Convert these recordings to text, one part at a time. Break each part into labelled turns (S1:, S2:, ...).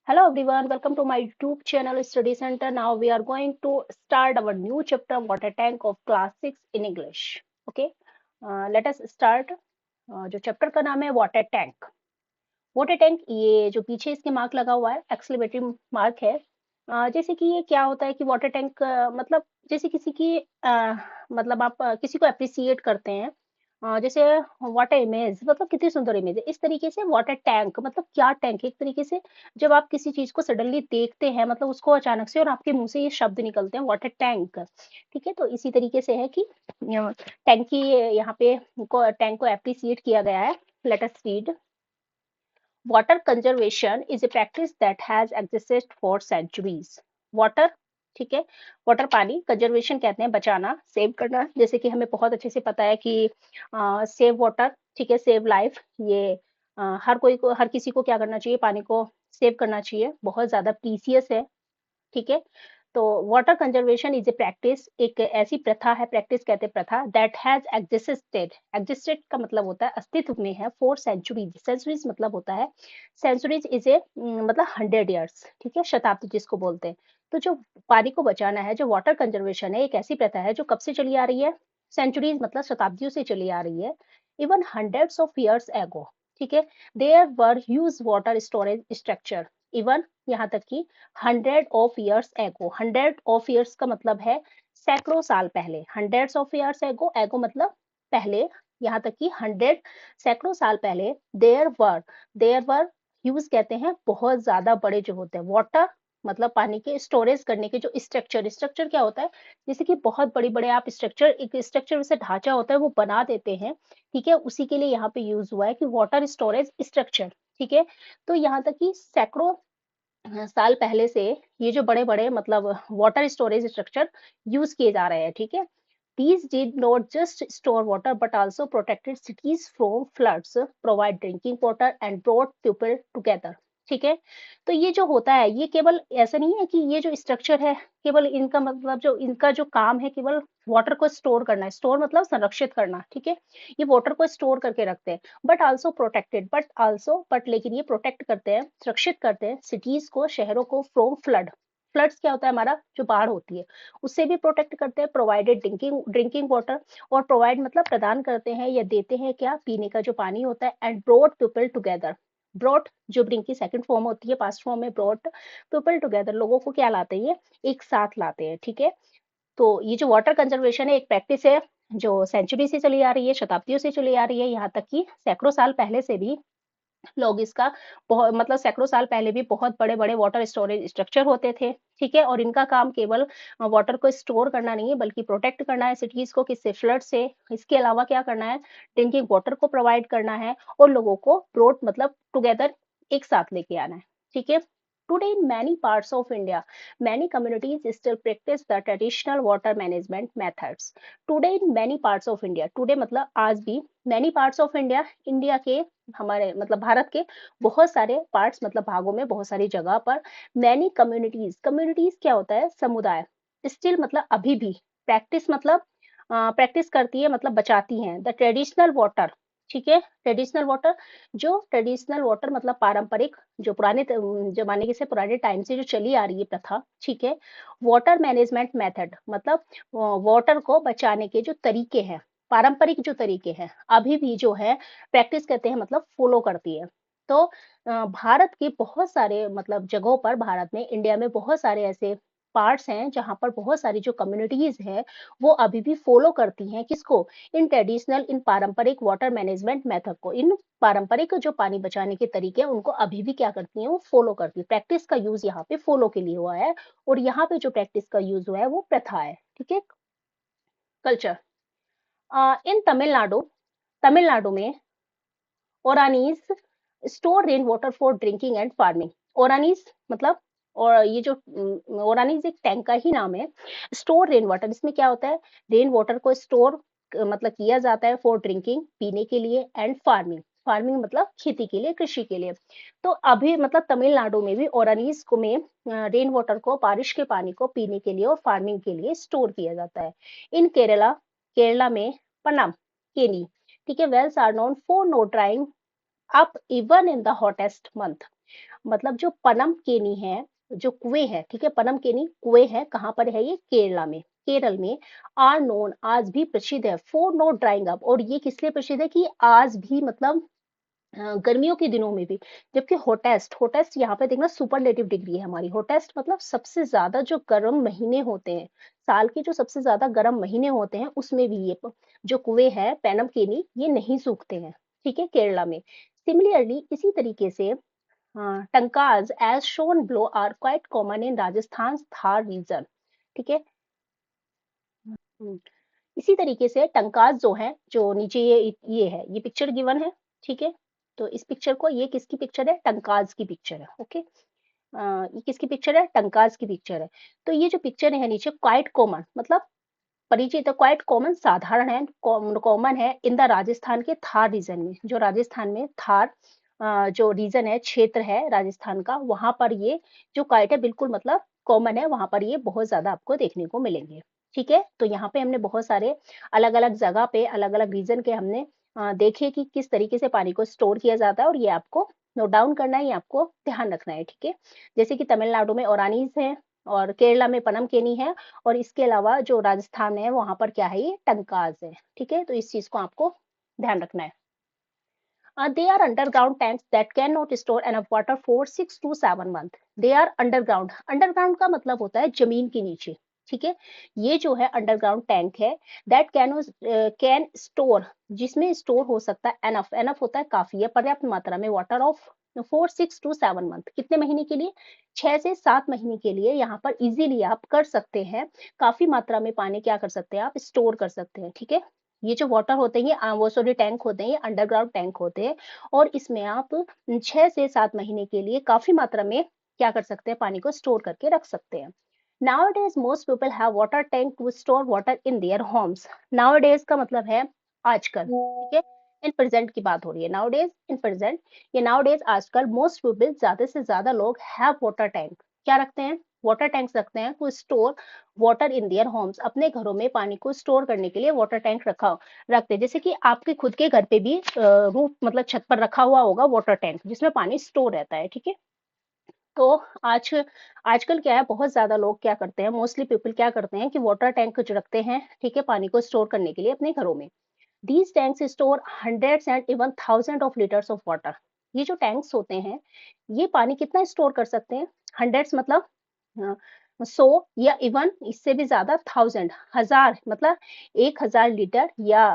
S1: Hello everyone, welcome to my YouTube channel Study Center. Now we are going to start our new chapter Water Tank of Class 6 in English. Okay, let us start. जो chapter का नाम है water tank. Water tank ये जो पीछे इसके mark लगा हुआ है एक्सक्लेमेटरी मार्क है। जैसे कि ये क्या होता है कि वाटर टैंक मतलब जैसे किसी की मतलब आप किसी को अप्रिसिएट करते हैं। जैसे वाटर इमेज मतलब कितनी सुंदर इमेज है, इस तरीके से वाटर टैंक मतलब क्या टैंक है एक तरीके से। जब आप किसी चीज को सडनली देखते हैं मतलब उसको अचानक से और आपके मुंह से ये शब्द निकलते हैं वाटर टैंक। ठीक है, तो इसी तरीके से है कि टैंक की यहाँ पे टैंक को अप्रिसिएट किया गया है। Let us read. Water conservation is a practice that has existed for centuries. Water, ठीक है, वाटर पानी, कंजर्वेशन कहते हैं बचाना, सेव करना। जैसे कि हमें बहुत अच्छे से पता है कि सेव वाटर, ठीक है, सेव लाइफ। ये हर कोई को, हर किसी को क्या करना चाहिए, पानी को सेव करना चाहिए, बहुत ज्यादा प्रीसियस है। ठीक है, तो water conservation is a practice, एक ऐसी प्रथा है, प्रैक्टिस कहते हैं प्रथा, दैट हैज एग्जिस्टेड। एग्जिस्टेड का मतलब होता है अस्तित्व में है, फॉर सेंचुरीज। सेंचुरीज मतलब होता है, सेंचुरीज इज ए मतलब 100 years, ठीक है, शताब्दी जिसको बोलते हैं। तो जो पानी को बचाना है, जो वाटर कंजर्वेशन है, एक ऐसी प्रथा है जो कब से चली आ रही है, सेंचुरीज मतलब शताब्दियों से चली आ रही है। Even hundreds of years ago, ठीक है, there were huge water storage structure. Even यहाँ तक कि 100 of years एगो, 100 of years का मतलब है सैकड़ों साल पहले। 100 of years एगो, एगो मतलब पहले, यहाँ तक कि 100 सैकड़ों साल पहले। देयर वर ह्यूज कहते हैं बहुत ज्यादा बड़े जो होते हैं, वाटर मतलब पानी के स्टोरेज करने के जो स्ट्रक्चर, स्ट्रक्चर क्या होता है, जैसे कि बहुत बड़ी बड़े आप स्ट्रक्चर, एक स्ट्रक्चर जैसे ढांचा होता है वो बना देते हैं। ठीक है, उसी के लिए यहाँ पे यूज हुआ है कि वाटर स्टोरेज स्ट्रक्चर। ठीक है, तो यहाँ तक कि सैकड़ों साल पहले से ये जो बड़े बड़े मतलब वाटर स्टोरेज स्ट्रक्चर यूज किए जा रहे हैं। ठीक है, these did not just store water but also protected cities from floods, provide drinking water and brought people together। ठीक है, तो ये जो होता है ये केवल ऐसा नहीं है कि ये जो स्ट्रक्चर है केवल इनका मतलब जो इनका जो काम है केवल वाटर को स्टोर करना है, स्टोर मतलब संरक्षित करना। ठीक है, ये वाटर को स्टोर करके रखते हैं, बट लेकिन ये प्रोटेक्ट करते हैं, सुरक्षित करते हैं सिटीज को, शहरों को, फ्रॉम फ्लड। फ्लड्स क्या होता है, हमारा जो बाढ़ होती है उससे भी प्रोटेक्ट करते हैं। प्रोवाइडेड ड्रिंकिंग वाटर, और प्रोवाइड मतलब प्रदान करते हैं या देते हैं क्या, पीने का जो पानी होता है। And brought people together, brought जो ब्रिंग की सेकंड फॉर्म होती है, पास्ट फॉर्म में ब्रॉट पीपल टुगेदर, लोगों को क्या लाते हैं, ये एक साथ लाते हैं। ठीक है, तो ये जो वाटर कंजर्वेशन है एक प्रैक्टिस है जो सेंचुरी से चली आ रही है, शताब्दियों से चली आ रही है, यहाँ तक कि सैकड़ों साल पहले से भी लोग इसका बहुत मतलब सैकड़ों साल पहले भी बहुत बड़े बड़े वाटर स्टोरेज स्ट्रक्चर होते थे। ठीक है, और इनका काम केवल वाटर को स्टोर करना नहीं है बल्कि प्रोटेक्ट करना है सिटीज को किससे, फ्लड से। इसके अलावा क्या करना है, ड्रिंकिंग वाटर को प्रोवाइड करना है और लोगों को ब्रोड मतलब टुगेदर एक साथ लेके आना है। ठीक है, today in many parts of India, many communities still practice the traditional water management methods। today in many parts of India, today मतलब आज भी, many parts of India, India के, हमारे मतलब भारत के बहुत सारे पार्ट्स मतलब भागों में, बहुत सारी जगह पर, मैनी कम्युनिटीज, कम्युनिटीज क्या होता है, समुदाय, स्टिल मतलब अभी भी, प्रैक्टिस मतलब प्रैक्टिस करती है मतलब बचाती हैं, द ट्रेडिशनल वाटर। ठीक है, ट्रेडिशनल वाटर, जो ट्रेडिशनल वाटर मतलब पारंपरिक, जो पुराने जमाने से, पुराने टाइम से जो चली आ रही है प्रथा। ठीक है, वाटर मैनेजमेंट मेथड मतलब वाटर को बचाने के जो तरीके हैं, पारंपरिक जो तरीके हैं, अभी भी जो है प्रैक्टिस करते हैं मतलब फॉलो करती है। तो भारत के बहुत सारे मतलब जगहों पर, भारत में, इंडिया में बहुत सारे ऐसे पार्ट्स हैं जहां पर बहुत सारी जो कम्युनिटीज हैं वो अभी भी फॉलो करती हैं किसको, इन ट्रेडिशनल, इन पारंपरिक वाटर मैनेजमेंट मेथड को, इन पारंपरिक जो पानी बचाने के तरीके हैं उनको अभी भी क्या करती हैं, वो फॉलो करती है। प्रैक्टिस का यूज यहाँ पे फॉलो के लिए हुआ है, और यहाँ पे जो प्रैक्टिस का यूज हुआ है वो प्रथा है। ठीक है, कल्चर इन तमिलनाडु, तमिलनाडु में ooranis store rain water for drinking and farming. Ooranis मतलब, और ये जो ओरानीज एक टैंक का ही नाम है। स्टोर रेन वाटर, इसमें क्या होता है, रेन वाटर को स्टोर मतलब किया जाता है फॉर ड्रिंकिंग, पीने के लिए, एंड फार्मिंग, फार्मिंग मतलब खेती के लिए, कृषि के लिए। तो अभी मतलब तमिलनाडु में भी ओरानीज को में रेन वाटर को, बारिश के पानी को पीने के लिए और फार्मिंग के लिए स्टोर किया जाता है। इन केरला, केरला में पनम, केनी, ठीक है, wells are known for no drying up even in the hottest month. मतलब जो पनम केनी है, जो कुएं है, ठीक है, पनम केनी कुएं है, कहाँ पर है ये? केरला में, केरल में। आर नोन, आज भी प्रसिद्ध है, फॉर नॉट ड्राइंग अप। और ये किस लिए प्रसिद्ध है कि आज भी मतलब गर्मियों के दिनों में भी। जबकि हॉटेस्ट, हॉटेस्ट यहाँ पे देखना सुपरलेटिव डिग्री है हमारी। हॉटेस्ट मतलब सबसे ज्यादा जो गर्म महीने होते हैं, साल के जो सबसे ज्यादा गर्म महीने होते हैं, उसमें भी ये जो कुएं है पैनम केनी, ये नहीं सूखते हैं, ठीक है, केरला में। सिमिलरली इसी तरीके से tankas as shown below are quite common in Rajasthan Thar region, ठीक है। हम्म, इसी तरीके से टंकाज जो है, जो नीचे ये है, ये पिक्चर गिवन है, ठीक है। तो इस पिक्चर को, ये किसकी पिक्चर है? टंकाज की पिक्चर है, ओके। ये किसकी पिक्चर है? टंकाज की पिक्चर है। तो ये जो पिक्चर है नीचे, क्वाइट कॉमन मतलब परिचित है, क्वाइट कॉमन साधारण है, कॉमन है इन द राजस्थान के थार रीजन में। जो राजस्थान में थार जो रीजन है, क्षेत्र है राजस्थान का, वहां पर ये जो काइट है बिल्कुल मतलब कॉमन है, वहां पर ये बहुत ज्यादा आपको देखने को मिलेंगे, ठीक है। तो यहाँ पे हमने बहुत सारे अलग अलग जगह पे अलग अलग रीजन के हमने देखे कि किस तरीके से पानी को स्टोर किया जाता है, और ये आपको नोट डाउन करना है, ये आपको ध्यान रखना है, ठीक है। जैसे कि तमिलनाडु में ओरानीज है, और केरला में पनमकेनी है, और इसके अलावा जो राजस्थान है वहां पर क्या है? ये टंकाज है, ठीक है। तो इस चीज को आपको ध्यान रखना है। They are underground tanks that cannot store enough water for 6 to 7 months. They are underground. Underground का मतलब होता है जमीन के नीचे, ठीक है। ये जो है अंडरग्राउंड टैंक है, दैट कैन स्टोर, जिसमें स्टोर हो सकता है एनफ, एनफ होता है काफी है, पर्याप्त मात्रा में, water of four 6 to 7 month, कितने महीने के लिए? 6 से 7 महीने के लिए यहाँ पर इजीली आप कर सकते हैं, काफी मात्रा में पानी क्या कर सकते हैं आप? स्टोर कर सकते हैं, ठीक है। ये जो वाटर होते हैं, ये वो सॉरी टैंक होते हैं, ये अंडरग्राउंड टैंक होते हैं, और इसमें आप 6 से 7 महीने के लिए काफी मात्रा में क्या कर सकते हैं? पानी को स्टोर करके रख सकते हैं। Nowadays most people have water tank to store water in their homes. Nowadays का मतलब है आजकल, ठीक है। इन प्रेजेंट की बात हो रही है, नाउडेज इन प्रेजेंट। ये नाउडेज आजकल मोस्ट पीपल, ज्यादा से ज्यादा लोग हैव वाटर टैंक, क्या रखते हैं? वाटर टैंक्स रखते हैं to store water in their homes. अपने घरों में पानी को स्टोर करने के लिए वाटर टैंक रखते हैं। जैसे कि आपके खुद के घर पे भी रूफ मतलब छत पर रखा हुआ होगा वाटर टैंक, जिसमें पानी स्टोर रहता है, ठीक है। तो आज आजकल क्या है, बहुत ज्यादा लोग क्या करते हैं, मोस्टली पीपल क्या करते हैं कि वाटर टैंक जो रखते हैं, ठीक है, पानी को स्टोर करने के लिए अपने घरों में। These tanks store hundreds and even thousand of litres of water. ये जो टैंक्स होते हैं, ये पानी कितना स्टोर कर सकते हैं? हंड्रेड्स मतलब 100, या इवन इससे भी ज्यादा, थाउजेंड हजार मतलब 1,000 लीटर या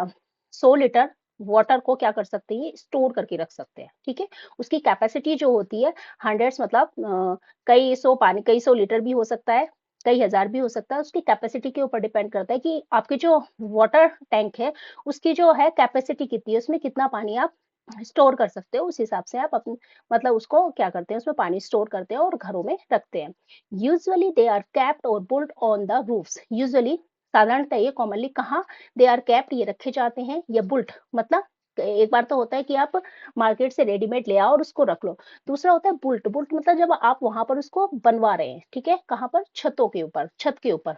S1: 100 लीटर वाटर को क्या कर सकते हैं? स्टोर करके रख सकते हैं, ठीक है। उसकी कैपेसिटी जो होती है हंड्रेड्स मतलब कई सौ पानी, कई सौ लीटर भी हो सकता है, कई हजार भी हो सकता है। उसकी कैपेसिटी के ऊपर डिपेंड करता है कि आपके जो वाटर टैंक है, उसकी जो है कैपेसिटी कितनी है, उसमें कितना पानी आप स्टोर कर सकते हो। उस हिसाब से आप अपने मतलब उसको क्या करते हैं, उसमें पानी स्टोर करते हैं और घरों में रखते हैं। यूजुअली दे आर कैप्ड और built on the roofs. Usually साधारणतः ये कॉमनली कहाँ दे आर कैप्ड, ये रखे जाते हैं, या बुल्ट मतलब एक बार तो होता है कि आप मार्केट से रेडीमेड ले आओ और उसको रख लो। दूसरा होता है बुल्ट, बुल्ट मतलब जब आप वहां पर उसको बनवा रहे हैं, ठीक है, कहाँ पर? छतों के ऊपर, छत के ऊपर,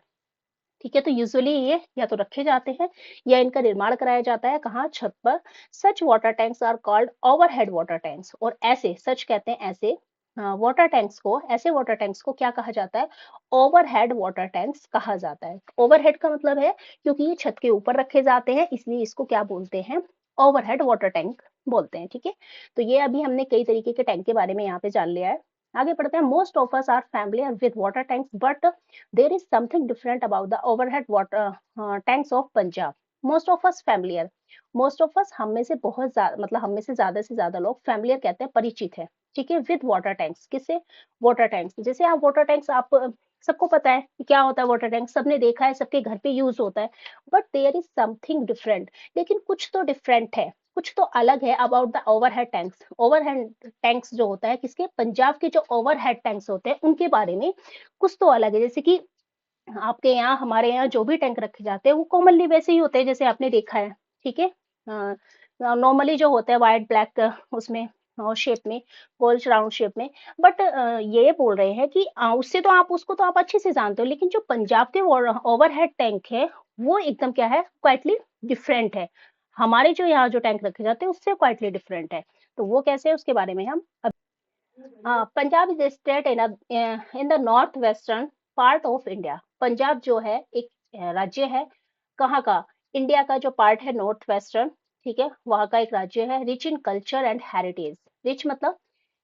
S1: ठीक है। तो यूजुअली ये या तो रखे जाते हैं या इनका निर्माण कराया जाता है, कहाँ? छत पर। Such water tanks are called overhead water tanks. और ऐसे, सच कहते हैं ऐसे वाटर टैंक्स को, ऐसे वाटर टैंक्स को क्या कहा जाता है? ओवरहेड वाटर टैंक्स कहा जाता है। ओवरहेड का मतलब है क्योंकि ये छत के ऊपर रखे जाते हैं, इसलिए इसको क्या बोलते हैं? ओवरहेड वाटर टैंक बोलते हैं, ठीक है। तो ये अभी हमने कई तरीके के टैंक के बारे में यहाँ पे जान लिया है। आगे बढ़ते हैं। Most of us are familiar with water tanks, but there is something different about the overhead water tanks of Punjab. Most of us familiar, most of us हम में से बहुत ज्यादा मतलब हम में से ज्यादा लोग familiar कहते हैं, परिचित है, ठीक है, with water tanks। किससे? water tanks। जैसे आप water tanks, आप सबको पता है कि क्या होता है water tank, सबने देखा है, सबके घर पे यूज होता है। but there is something different, लेकिन कुछ तो डिफरेंट है, कुछ तो अलग है about the overhead tanks. Overhead tanks जो होता है किसके? पंजाब के जो ओवरहेड टैंक्स होते हैं उनके बारे में कुछ तो अलग है। जैसे कि आपके यहाँ, हमारे यहाँ जो भी टैंक रखे जाते हैं वो कॉमनली वैसे ही होते हैं जैसे आपने देखा है, ठीक है। नॉर्मली जो होता है व्हाइट ब्लैक उसमें शेप में, गोल राउंड शेप में। बट ये बोल रहे हैं कि उससे तो आप उसको तो आप अच्छे से जानते हो, लेकिन जो पंजाब के ओवरहेड टैंक है वो एकदम क्या है? क्वाइटली डिफरेंट है। हमारे जो यहाँ जो टैंक रखे जाते हैं उससे क्वाइटली डिफरेंट है। तो वो कैसे है उसके बारे में हम Punjab is state in the north western part of India. Punjab जो है एक राज्य है, कहाँ का, इंडिया का जो पार्ट है नॉर्थ वेस्टर्न, ठीक है, वहाँ का एक राज्य है। Rich in culture and heritage, rich मतलब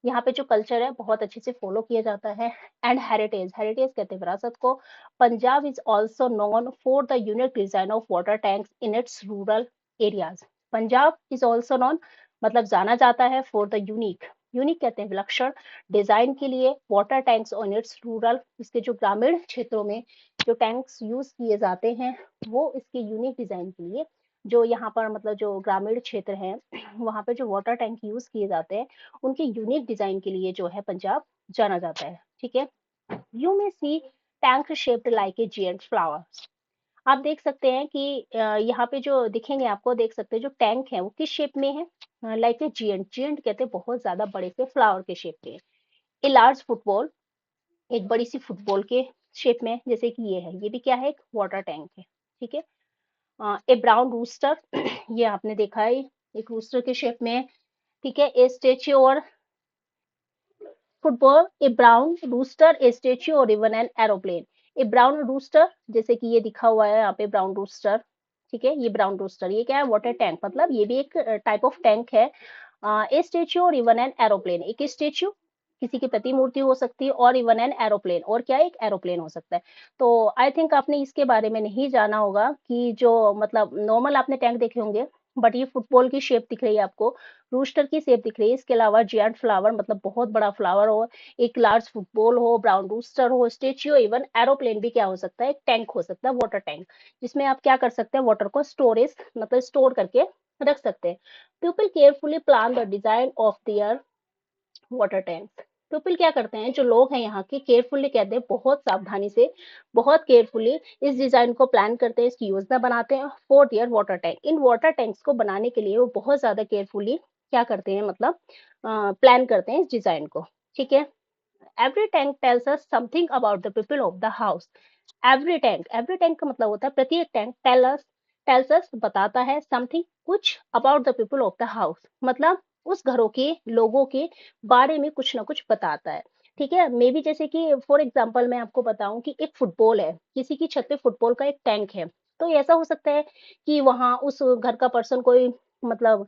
S1: यहाँ पे जो कल्चर है बहुत अच्छे से फॉलो किया जाता है, एंड हेरिटेज, हेरिटेज कहते हैं विरासत को। Punjab is also known for the unique design of water tanks in its rural areas. Punjab is also known मतलब जाना जाता है फॉर द यूनिक, यूनिक कहते हैं विलक्षण, डिजाइन के लिए water tanks on it's rural, इसके जो ग्रामीण क्षेत्रों में जो टैंक्स यूज किए जाते हैं वो इसके यूनिक डिजाइन के लिए, जो यहाँ पर मतलब जो ग्रामीण क्षेत्र है वहाँ पे जो वाटर टैंक यूज किए जाते हैं उनके यूनिक डिजाइन के लिए जो है पंजाब जाना जाता है, ठीक है। You may see tank shaped like a giant flower. आप देख सकते हैं कि यहाँ पे जो दिखेंगे आपको, देख सकते हैं जो टैंक है वो किस शेप में है, लाइक ए जियंट, जियंट कहते हैं बहुत ज्यादा बड़े से फ्लावर के शेप में। ए लार्ज फुटबॉल, एक बड़ी सी फुटबॉल के शेप में, जैसे कि ये है, ये भी क्या है, एक वाटर टैंक है, ठीक है। ए ब्राउन रूस्टर ये आपने देखा है, एक रूस्टर के शेप में, ठीक है। A statue or football, a brown rooster, a statue or even an aeroplane. A brown rooster, जैसे कि ये दिखा हुआ है यहाँ पे ब्राउन रूस्टर, ठीक है, ये ब्राउन रूस्टर, ये क्या है, वाटर टैंक, मतलब ये भी एक टाइप ऑफ टैंक है। A statue or even an aeroplane, एक स्टेच्यू किसी की प्रतिमूर्ति हो सकती है, और इवन एन एरोप्लेन, और क्या एक एरोप्लेन हो सकता है। तो आई थिंक आपने इसके बारे में नहीं जाना होगा कि जो मतलब नॉर्मल आपने टैंक देखे होंगे, बट ये फुटबॉल की शेप दिख रही है आपको, रूस्टर की शेप दिख रही है, इसके अलावा जियंट फ्लावर मतलब बहुत बड़ा फ्लावर हो, एक लार्ज फुटबॉल हो, ब्राउन रूस्टर हो, स्टेच्यू, इवन एरोप्लेन भी क्या हो सकता है, एक टैंक हो सकता है, वाटर टैंक, जिसमें आप क्या कर सकते हैं, वाटर को स्टोरेज मतलब स्टोर करके रख सकते हैं। People carefully plan the design of their water tank. People क्या करते हैं, जो लोग हैं यहाँ के, केयरफुली कहते हैं बहुत सावधानी से, बहुत केयरफुली इस डिजाइन को प्लान करते हैं, इसकी योजना बनाते हैं for their water tank. In water tanks को बनाने के लिए वो बहुत ज्यादा केयरफुली क्या करते हैं, मतलब प्लान करते हैं इस डिजाइन को, ठीक है। Every tank tells us something about the people of the house. Every tank का मतलब होता है प्रत्येक टैंक, टेल्स अस बताता है, समथिंग कुछ, about the people of the house मतलब उस घरों के लोगों के बारे में कुछ ना कुछ बताता है, ठीक है। मे बी जैसे कि फॉर एग्जांपल मैं आपको बताऊं कि एक फुटबॉल है, किसी की छत पे फुटबॉल का एक टैंक है, तो ऐसा हो सकता है कि वहां उस घर का पर्सन कोई मतलब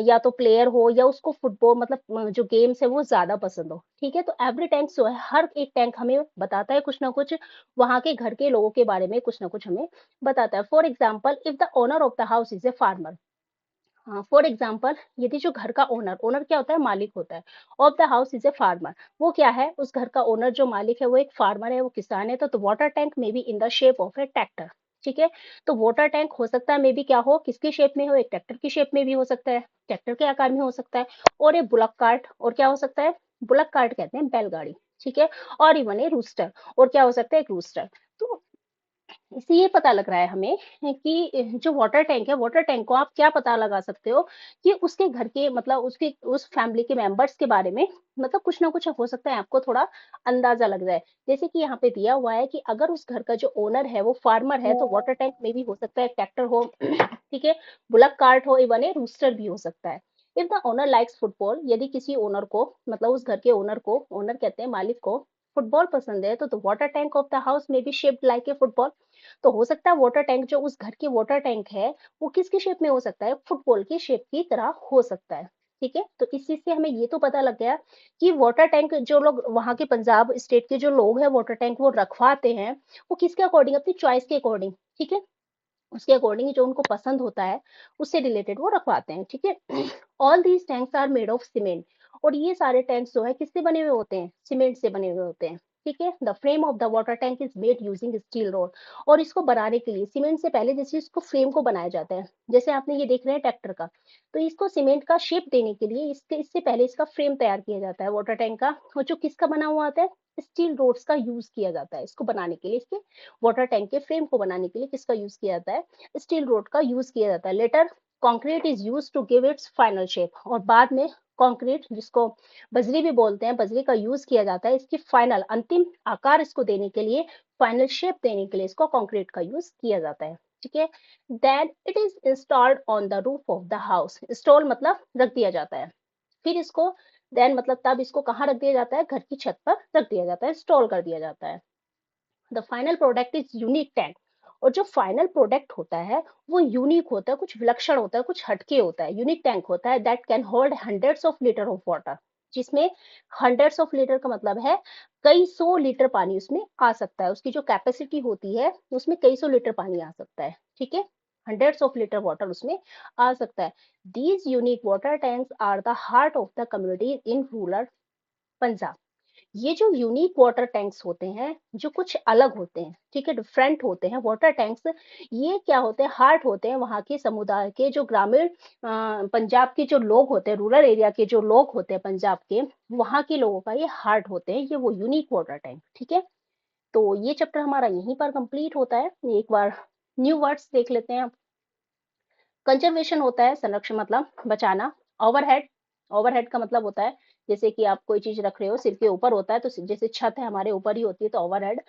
S1: या तो प्लेयर हो या उसको फुटबॉल मतलब जो गेम्स है वो ज्यादा पसंद हो, ठीक है। तो एवरी टैंक जो है, हर एक टैंक हमें बताता है कुछ ना कुछ, वहां के घर के लोगों के बारे में कुछ ना कुछ हमें बताता है। For example if the owner of the house is a farmer, हाँ फॉर एग्जाम्पल यदि जो घर का ओनर, ओनर क्या होता है, मालिक होता है, of the house is a farmer, वो क्या है, उस घर का ओनर जो मालिक है वो एक फार्मर है, वो किसान है, तो वाटर टैंक में be in the shape of A tractor, ठीक है। तो वाटर टैंक हो सकता है मे बी क्या हो, किसकी शेप में हो, एक ट्रैक्टर की शेप में भी हो सकता है, ट्रैक्टर के आकार में हो सकता है, और एक बुलक कार्ट, और क्या हो सकता है, बुलक कार्ट कहते हैं बैलगाड़ी, ठीक है, और इवन ए रूस्टर, और क्या हो सकता है, एक रूस्टर। तो इससे ये पता लग रहा है हमें कि जो वाटर टैंक है, वाटर टैंक को आप क्या पता लगा सकते हो कि उसके घर के मतलब उसके उस फैमिली के मेंबर्स के बारे में, मतलब कुछ ना कुछ हो सकता है आपको थोड़ा अंदाजा लग जाए। जैसे कि यहाँ पे दिया हुआ है कि अगर उस घर का जो ओनर है वो फार्मर है, तो वाटर टैंक में भी हो सकता है ट्रैक्टर हो ठीक है, बुलक कार्ट हो, इवन ए रूस्टर भी हो सकता है। If the owner likes football, यदि किसी ओनर को मतलब उस घर के ओनर को, ओनर कहते हैं मालिक को, फुटबॉल पसंद है, तो water tank of the house में भी शेप्ड लाइक ए फुटबॉल। तो हो सकता है वाटर टैंक जो उस घर की वाटर टैंक है वो किसकी शेप में हो सकता है, फुटबॉल की शेप की तरह हो सकता है, ठीक है। तो इस चीज से हमें ये तो पता लग गया कि वाटर टैंक जो लोग वहां के पंजाब स्टेट के जो लोग हैं वाटर टैंक वो रखवाते हैं, वो किसके अकॉर्डिंग, अपनी चॉइस के अकॉर्डिंग, ठीक है, उसके अकॉर्डिंग जो उनको पसंद होता है उससे रिलेटेड वो रखवाते हैं, ठीक है। All these tanks are made of cement, और ये सारे टैंक्स जो है किससे बने हुए होते हैं, सीमेंट से बने हुए होते हैं, ठीक है। The frame of the water tank is made using steel road, और इसको बनाने के लिए सीमेंट से पहले जैसे इसको फ्रेम को बनाया जाता है, जैसे आपने ये देख रहे हैं ट्रैक्टर का, तो इसको सीमेंट का शेप देने के लिए इससे पहले इसका फ्रेम तैयार किया जाता है वाटर टैंक का, और जो किसका बना हुआ आता है, स्टील रोड्स का यूज किया जाता है इसको बनाने के लिए, इसके वाटर टैंक के फ्रेम को बनाने के लिए किसका यूज किया जाता है, स्टील रोड का यूज किया जाता है। Later concrete is use to give its final shape, और बाद में कंक्रीट जिसको बजरी भी बोलते हैं, बजरी का यूज किया जाता है इसकी फाइनल अंतिम आकार इसको देने के लिए, फाइनल शेप देने के लिए इसको कंक्रीट का यूज किया जाता है, ठीक है। Then it is installed on the roof of the house, install मतलब रख दिया जाता है, फिर इसको देन मतलब तब इसको कहाँ रख दिया जाता है, घर की छत पर रख दिया जाता है, स्टॉल कर दिया जाता है। The final product is unique tank. और जो फाइनल प्रोडक्ट होता है वो यूनिक होता है, कुछ विलक्षण होता है, कुछ हटके होता है, यूनिक टैंक होता है that can hold hundreds of litre of water, जिसमें हंड्रेड्स ऑफ लीटर का मतलब है कई सौ लीटर पानी उसमें आ सकता है, उसकी जो कैपेसिटी होती है उसमें कई सौ लीटर पानी आ सकता है, ठीक है, हंड्रेड्स ऑफ लीटर वाटर उसमें आ सकता है। These unique water tanks are the heart of the community in rural Punjab. ये जो यूनिक वाटर टैंक्स होते हैं, जो कुछ अलग होते हैं, ठीक है, डिफरेंट होते हैं वाटर टैंक्स, ये क्या होते हैं, हार्ट होते हैं वहाँ के समुदाय के, जो ग्रामीण पंजाब के जो लोग होते हैं, रूरल एरिया के जो लोग होते हैं पंजाब के, वहाँ के लोगों का ये हार्ट होते हैं, ये वो यूनिक वाटर टैंक, ठीक है। तो ये चैप्टर हमारा यहीं पर कंप्लीट होता है। एक बार न्यू वर्ड्स देख लेते हैं। कंजर्वेशन होता है संरक्षण, मतलब बचाना। ओवरहेड, ओवरहेड का मतलब होता है जैसे कि आप कोई चीज रख रहे हो, सिर के ऊपर होता है, तो जैसे छत है हमारे ऊपर ही होती है, तो ओवरहेड।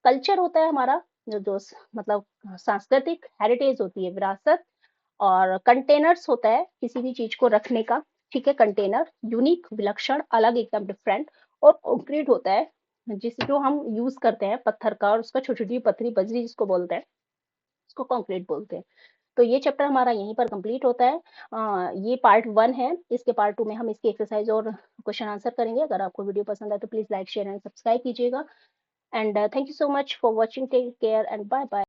S1: कल्चर होता है हमारा जो मतलब सांस्कृतिक, हेरिटेज होती है, विरासत। और कंटेनर्स होता है किसी भी चीज को रखने का, ठीक है, कंटेनर, यूनिक, विलक्षण, अलग, एकदम डिफरेंट। और कंक्रीट होता है जिस जो हम यूज करते हैं पत्थर का, और उसका छोटी छोटी पत्थरी, बजरी जिसको बोलते हैं, उसको कंक्रीट बोलते हैं। तो ये चैप्टर हमारा यहीं पर कंप्लीट होता है। ये पार्ट 1 है। इसके पार्ट 2 में हम इसकी एक्सरसाइज और क्वेश्चन आंसर करेंगे। अगर आपको वीडियो पसंद आए तो please like, share and subscribe कीजिएगा। And thank you so much for watching. Take care and bye bye.